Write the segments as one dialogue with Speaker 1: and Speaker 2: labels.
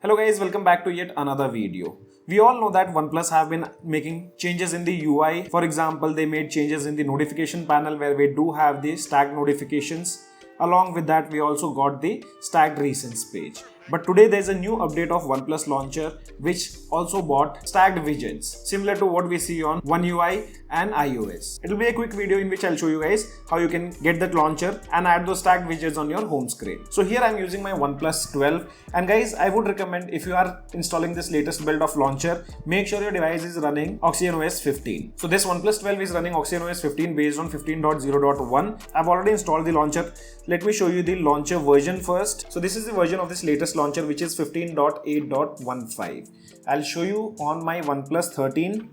Speaker 1: Hello guys, welcome back to yet another video. We all know that OnePlus have been making changes in the UI. For example, they made changes in the notification panel where we do have the stacked notifications. Along with that, we also got the stacked recents page. But today there's a new update of OnePlus launcher which also brought stacked widgets similar to what we see on One UI and iOS. It'll be a quick video in which I'll show you guys how you can get that launcher and add those stacked widgets on your home screen. So here I'm using my OnePlus 12, and guys, I would recommend if you are installing this latest build of launcher, make sure your device is running OxygenOS 15. So this OnePlus 12 is running OxygenOS 15 based on 15.0.1. I've already installed the launcher. Let me show you the launcher version first. So this is the version of this latest launcher which is 15.8.15. I'll show you on my OnePlus 13.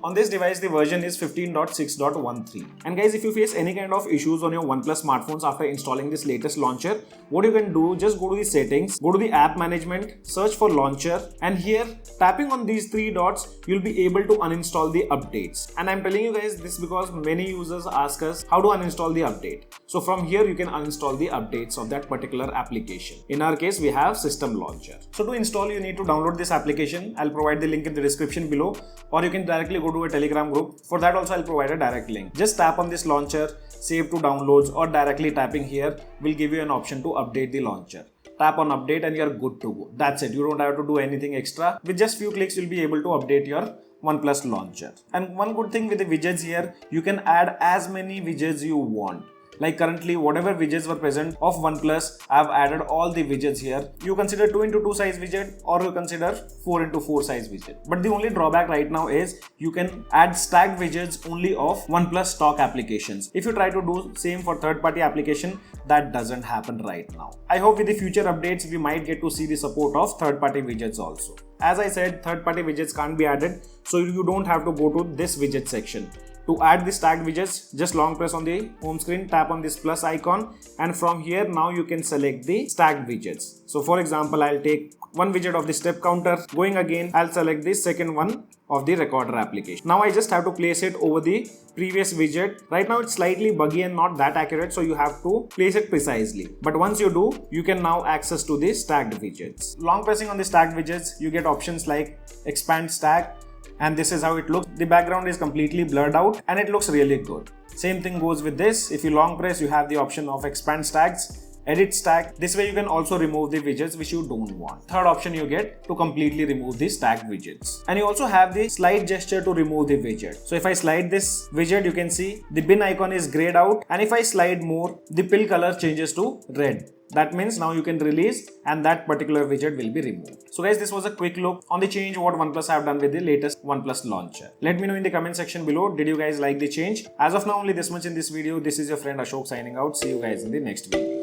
Speaker 1: On this device, the version is 15.6.13. And guys, if you face any kind of issues on your OnePlus smartphones after installing this latest launcher, what you can do, just go to the settings, go to the app management, search for launcher, and here tapping on these three dots, you'll be able to uninstall the updates. And I'm telling you guys this because many users ask us how to uninstall the update. So from here, you can uninstall the updates of that particular application. In our case, we have system launcher. So to install, you need to download this application. I'll provide the link in the description below, or you can directly go to a Telegram group. For that also I'll provide a direct link. Just tap on this launcher, save to downloads, or directly tapping here will give you an option to update the launcher. Tap on update and you're good to go. That's it. You don't have to do anything extra. With just few clicks you'll be able to update your OnePlus launcher. And one good thing with the widgets here, you can add as many widgets you want. Like currently, whatever widgets were present of OnePlus, I've added all the widgets here. You consider 2x2 size widget, or you consider 4x4 size widget. But the only drawback right now is you can add stacked widgets only of OnePlus stock applications. If you try to do same for third-party application, that doesn't happen right now. I hope with the future updates, we might get to see the support of third-party widgets also. As I said, third-party widgets can't be added, so you don't have to go to this widget section. To add the stacked widgets, just long press on the home screen, tap on this plus icon, and from here now you can select the stacked widgets. So for example, I'll take one widget of the step counter. Going again, I'll select the second one of the recorder application. Now I just have to place it over the previous widget. Right now it's slightly buggy and not that accurate, so you have to place it precisely. But once you do, you can now access to the stacked widgets. Long pressing on the stacked widgets, you get options like expand stack, and this is how it looks. The background is completely blurred out and it looks really good. Same thing goes with this. If you long press, you have the option of expand stacks, edit stack. This way you can also remove the widgets which you don't want. Third option you get to completely remove the stacked widgets. And you also have the slide gesture to remove the widget. So if I slide this widget, you can see the bin icon is grayed out, and if I slide more, the pill color changes to red. That means now you can release and that particular widget will be removed. So guys, this was a quick look on the change what OnePlus have done with the latest OnePlus launcher. Let me know in the comment section below, did you guys like the change? As of now, only this much in this video. This is your friend Ashok signing out. See you guys in the next video.